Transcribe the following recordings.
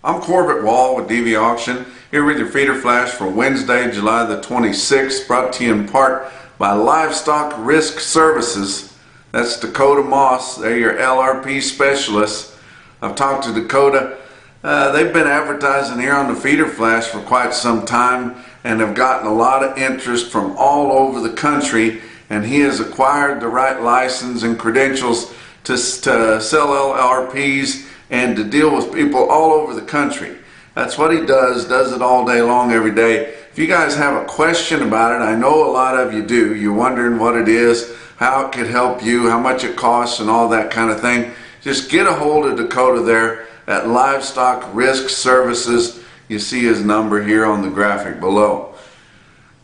I'm Corbett Wall with DV Auction, here with your feeder flash for Wednesday, July the 26th, brought to you in part by Livestock Risk Services. That's Dakota Moss. They're your LRP specialists. I've talked to Dakota. They've been advertising here on the feeder flash for quite some time and have gotten a lot of interest from all over the country, and he has acquired the right license and credentials to sell LRPs and to deal with people all over the country. That's what he does it all day long, every day. If you guys have a question about it, I know a lot of you do. You're wondering what it is, how it could help you, how much it costs, and all that kind of thing. Just get a hold of Dakota there at Livestock Risk Services. You see his number here on the graphic below.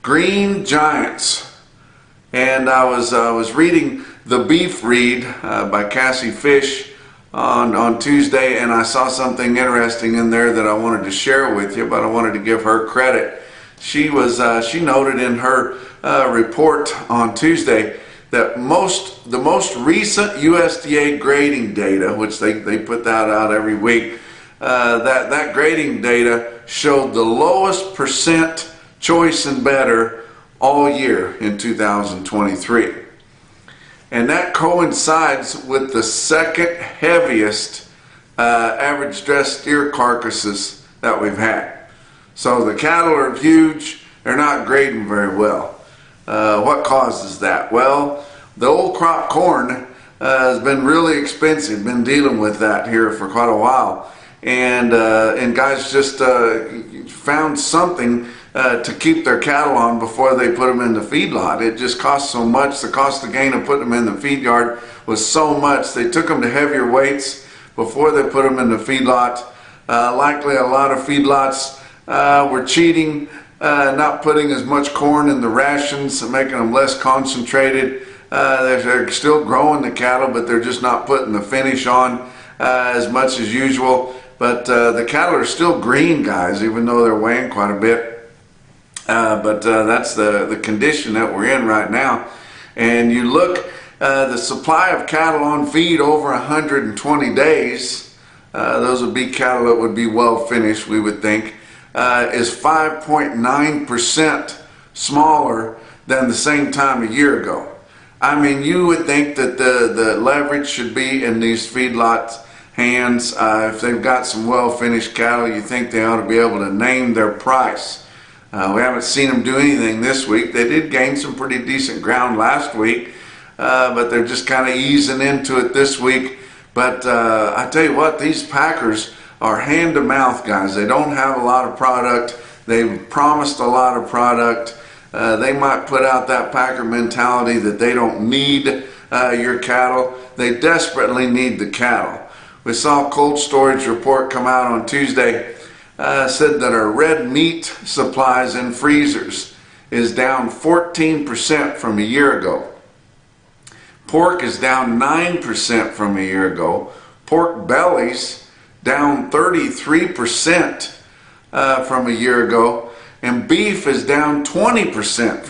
Green Giants. And I was reading The Beef Read by Cassie Fish on Tuesday, and I saw something interesting in there that I wanted to share with you, but I wanted to give her credit. She noted in her report on Tuesday that the most recent USDA grading data, which they put that out every week, that grading data showed the lowest percent choice and better all year in 2023. And that coincides with the second heaviest average stress steer carcasses that we've had. So the cattle are huge, they're not grading very well. What causes that? Well, the old crop corn has been really expensive, been dealing with that here for quite a while. And guys just found something to keep their cattle on before they put them in the feedlot. It just cost so much. The cost of gain of putting them in the feed yard was so much. They took them to heavier weights before they put them in the feedlot. Likely a lot of feedlots were cheating, not putting as much corn in the rations, making them less concentrated. They're still growing the cattle, but they're just not putting the finish on as much as usual. But the cattle are still green, guys, even though they're weighing quite a bit. But that's the condition that we're in right now. And you look, the supply of cattle on feed over 120 days, those would be cattle that would be well finished, we would think, is 5.9% smaller than the same time a year ago. I mean, you would think that the leverage should be in these feedlots' hands. If they've got some well finished cattle, you think they ought to be able to name their price. We haven't seen them do anything this week. They did gain some pretty decent ground last week, but they're just kind of easing into it this week. But I tell you what, these packers are hand to mouth, guys. They don't have a lot of product. They've promised a lot of product. They might put out that packer mentality that they don't need your cattle. They desperately need the cattle. We saw a cold storage report come out on Tuesday. Said that our red meat supplies in freezers is down 14% from a year ago. Pork is down 9% from a year ago. Pork bellies down 33% from a year ago. And beef is down 20%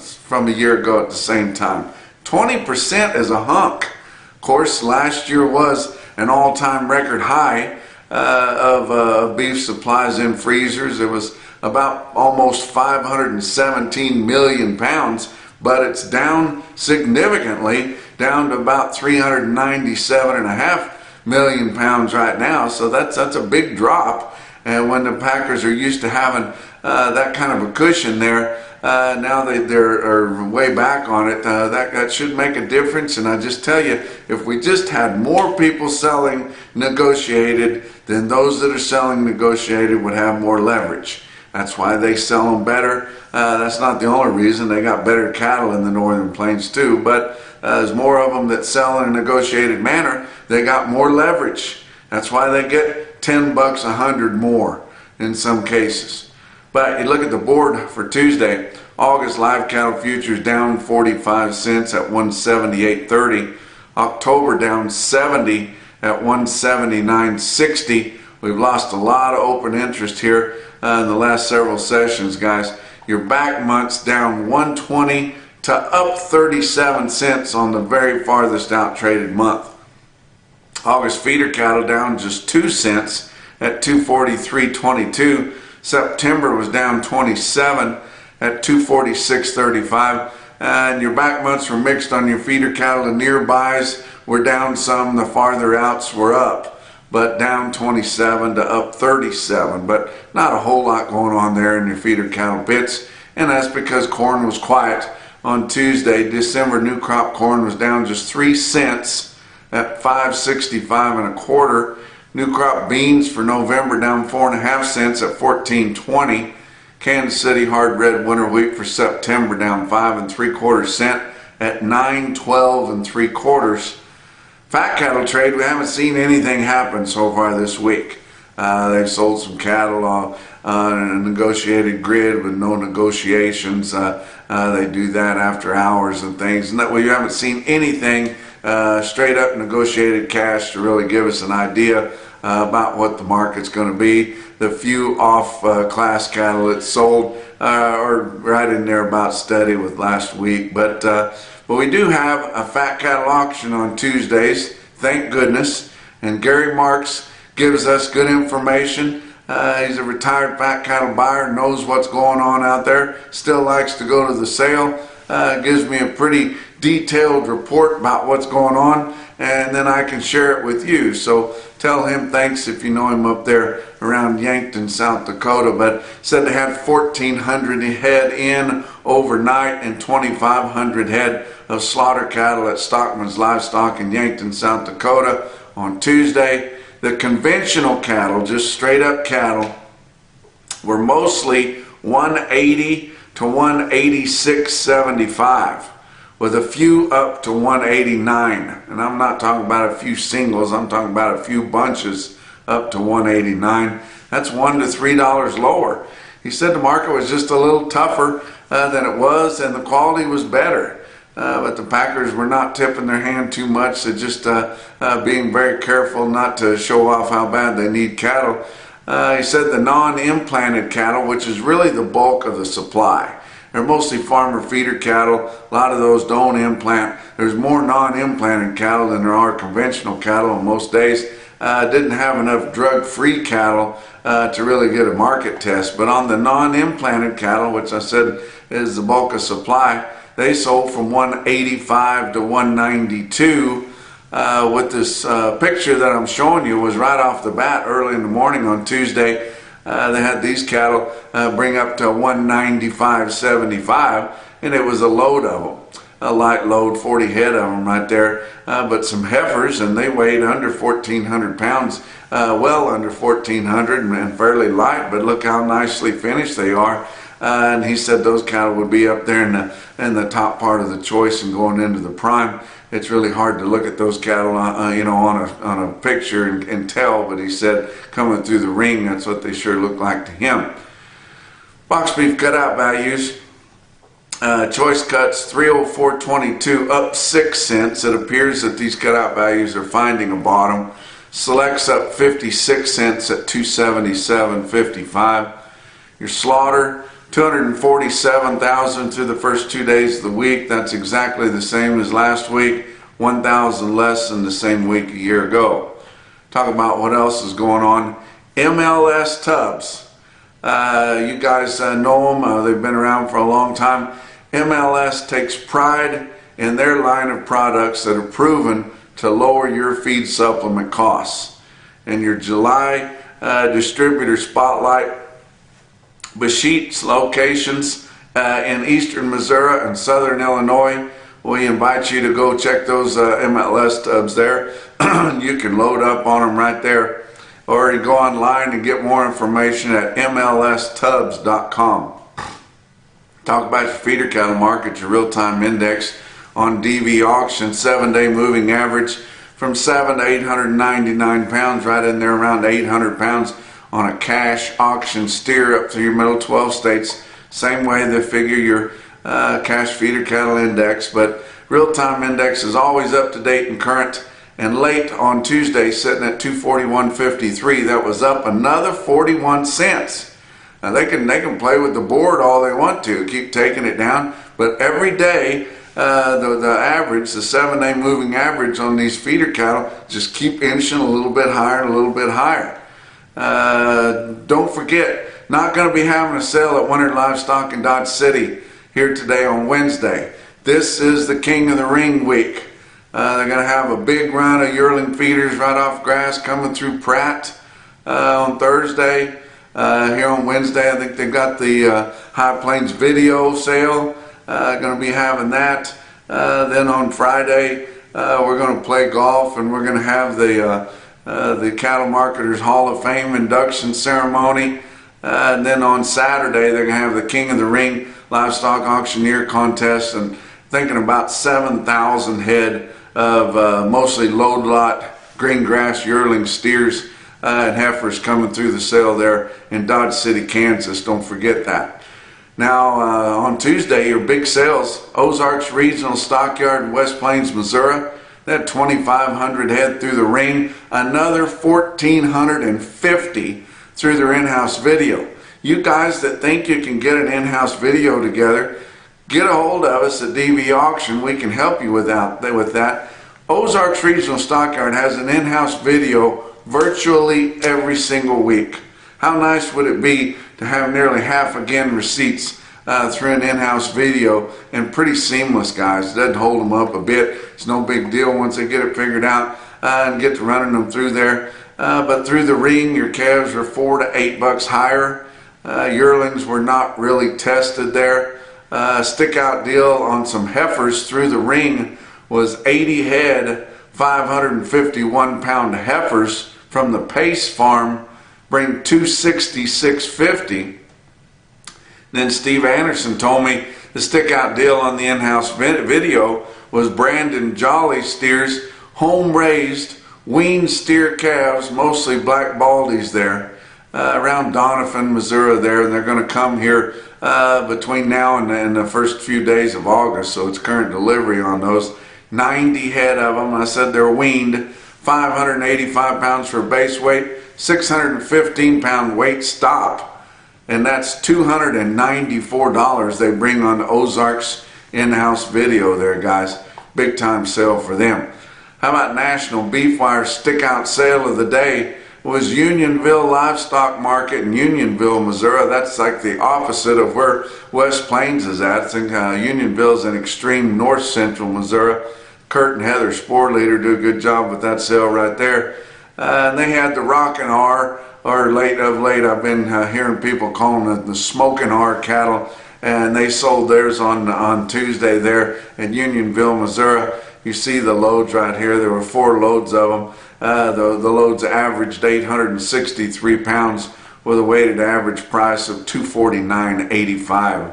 from a year ago at the same time. 20% is a hunk. Of course, last year was an all-time record high of beef supplies in freezers. It was about almost 517 million pounds, but it's down significantly, down to about 397.5 million pounds right now. So that's a big drop. And when the packers are used to having that kind of a cushion there, now they're way back on it. That should make a difference. And I just tell you, if we just had more people selling negotiated, then those that are selling negotiated would have more leverage. That's why they sell them better. That's not the only reason. They got better cattle in the northern plains too, but there's more of them that sell in a negotiated manner. They got more leverage. That's why they get $10 a hundred more in some cases. But you look at the board for Tuesday, August live cattle futures down 45 cents at 178.30. October down 70 at 179.60. We've lost a lot of open interest here in the last several sessions, guys. Your back months down 120 to up 37 cents on the very farthest out traded month. August feeder cattle down just 2 cents at 243.22. September was down 27 at 246.35. And your back months were mixed on your feeder cattle. The nearbys were down some, the farther outs were up, but down 27 to up 37, but not a whole lot going on there in your feeder cattle pits. And that's because corn was quiet on Tuesday. December new crop corn was down just 3 cents at 5.65 1/4. New crop beans for November down 4.5 cents at 14.20. Kansas City hard red winter wheat for September down 5 3/4 cents at 9.12 3/4. Fat cattle trade, we haven't seen anything happen so far this week. They've sold some cattle on a negotiated grid with no negotiations. They do that after hours and things. And that way you haven't seen anything straight up negotiated cash to really give us an idea about what the market's going to be. The few off class cattle that sold are right in there about steady with last week. But we do have a fat cattle auction on Tuesdays, thank goodness. And Gary Marks gives us good information. He's a retired fat cattle buyer, knows what's going on out there, still likes to go to the sale, gives me a pretty detailed report about what's going on, and then I can share it with you. So tell him thanks if you know him up there around Yankton, South Dakota. But said they had 1,400 head in overnight and 2,500 head of slaughter cattle at Stockman's Livestock in Yankton, South Dakota on Tuesday. The conventional cattle, just straight up cattle, were mostly 180 to 186.75, with a few up to 189. And I'm not talking about a few singles, I'm talking about a few bunches up to 189. That's $1 to $3 lower. He said the market was just a little tougher than it was, and the quality was better. But the packers were not tipping their hand too much, so just being very careful not to show off how bad they need cattle. He said the non-implanted cattle, which is really the bulk of the supply. They're mostly farmer feeder cattle. A lot of those don't implant. There's more non-implanted cattle than there are conventional cattle on most days. Didn't have enough drug-free cattle to really get a market test. But on the non-implanted cattle, which I said is the bulk of supply, they sold from 185 to 192. With this picture that I'm showing you was right off the bat early in the morning on Tuesday. They had these cattle bring up to 195.75, and it was a load of them, a light load, 40 head of them right there, but some heifers, and they weighed under 1,400 pounds, well under 1,400, and fairly light, but look how nicely finished they are. And he said those cattle would be up there in the top part of the choice and going into the prime. It's really hard to look at those cattle, you know, on a picture and tell. But he said coming through the ring, that's what they sure look like to him. Box beef cutout values. Choice cuts 304.22, up 6 cents. It appears that these cutout values are finding a bottom. Selects up 56 cents at 277.55. Your slaughter, 247,000 through the first 2 days of the week. That's exactly the same as last week, 1,000 less than the same week a year ago. Talk about what else is going on. MLS Tubs. You guys know them. They've been around for a long time. MLS takes pride in their line of products that are proven to lower your feed supplement costs. In your July distributor spotlight, Besheet's locations in eastern Missouri and southern Illinois, we invite you to go check those MLS tubs there. You can load up on them right there, or you go online and get more information at mlstubs.com. Talk about your feeder cattle market, your real-time index on DV auction, 7-day moving average from 7 to 899 pounds, right in there around 800 pounds. On a cash auction steer up through your middle 12 states. Same way they figure your cash feeder cattle index, but real-time index is always up to date and current. And late on Tuesday, sitting at 241.53, that was up another 41 cents. Now they can play with the board all they want to, keep taking it down, but every day the average, the 7-day moving average on these feeder cattle, just keep inching a little bit higher and a little bit higher. Don't forget, not going to be having a sale at Winter Livestock in Dodge City here today on Wednesday. This is the King of the Ring week. They're going to have a big run of yearling feeders right off grass coming through Pratt on Thursday. Here on Wednesday, I think they've got the High Plains video sale. Going to be having that. Then on Friday, we're going to play golf, and we're going to have the Cattle Marketers Hall of Fame induction ceremony. And then on Saturday, they're going to have the King of the Ring Livestock Auctioneer contest, and thinking about 7,000 head of mostly load lot green grass yearling steers and heifers coming through the sale there in Dodge City, Kansas. Don't forget that. Now on Tuesday, your big sales, Ozarks Regional Stockyard in West Plains, Missouri. They had 2,500 head through the ring, another 1,450 through their in-house video. You guys that think you can get an in-house video together, get a hold of us at DV Auction. We can help you with that. Ozarks Regional Stockyard has an in-house video virtually every single week. How nice would it be to have nearly half again receipts through an in-house video, and pretty seamless, guys. It doesn't hold them up a bit. It's no big deal once they get it figured out and get to running them through there. But through the ring, your calves are $4 to $8 higher. Yearlings were not really tested there. Stick out deal on some heifers through the ring was 80 head, 551 pound heifers from the Pace Farm, bring 266.50. Then Steve Anderson told me the stick out deal on the in-house video was Brandon Jolly steers, home raised, weaned steer calves, mostly black baldies there, around Doniphan, Missouri there, and they're going to come here between now and the first few days of August, so it's current delivery on those. 90 head of them. I said they're weaned, 585 pounds for base weight, 615 pound weight stop, and that's $294 they bring on the Ozarks in-house video there, guys. Big time sale for them. How about National Beef Wire stick out sale of the day? Was Unionville Livestock Market in Unionville, Missouri. That's like the opposite of where West Plains is at. I think Unionville is in extreme north central Missouri. Kurt and Heather Spore Leader do a good job with that sale right there. And they had the Rockin' R, or of late I've been hearing people calling it the Smoking R cattle, and they sold theirs on Tuesday there in Unionville, Missouri. You see the loads right here. There were 4 loads of them. The loads averaged 863 pounds with a weighted average price of $249.85.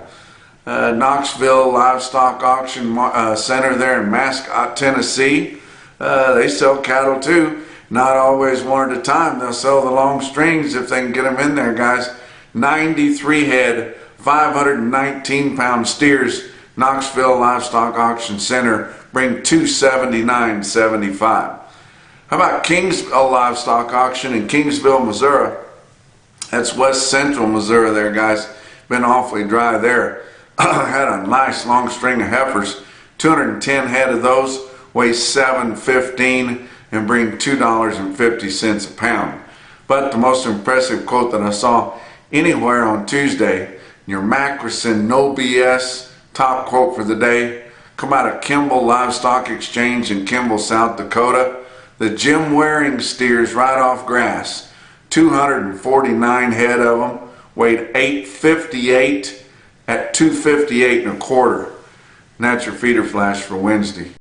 Knoxville Livestock Auction Center there in Mascot, Tennessee. They sell cattle too. Not always one at a time. They'll sell the long strings if they can get them in there, guys. 93 head, 519 pound steers. Knoxville Livestock Auction Center bring $279.75. How about Kingsville Livestock Auction in Kingsville, Missouri? That's west central Missouri there, guys. Been awfully dry there. Had a nice long string of heifers. 210 head of those, weigh 715 and bring $2.50 a pound. But the most impressive quote that I saw anywhere on Tuesday, your Mackerson No BS top quote for the day, come out of Kimball Livestock Exchange in Kimball, South Dakota. The Jim Waring steers right off grass, 249 head of them, weighed 858 at 258 1/4. And that's your feeder flash for Wednesday.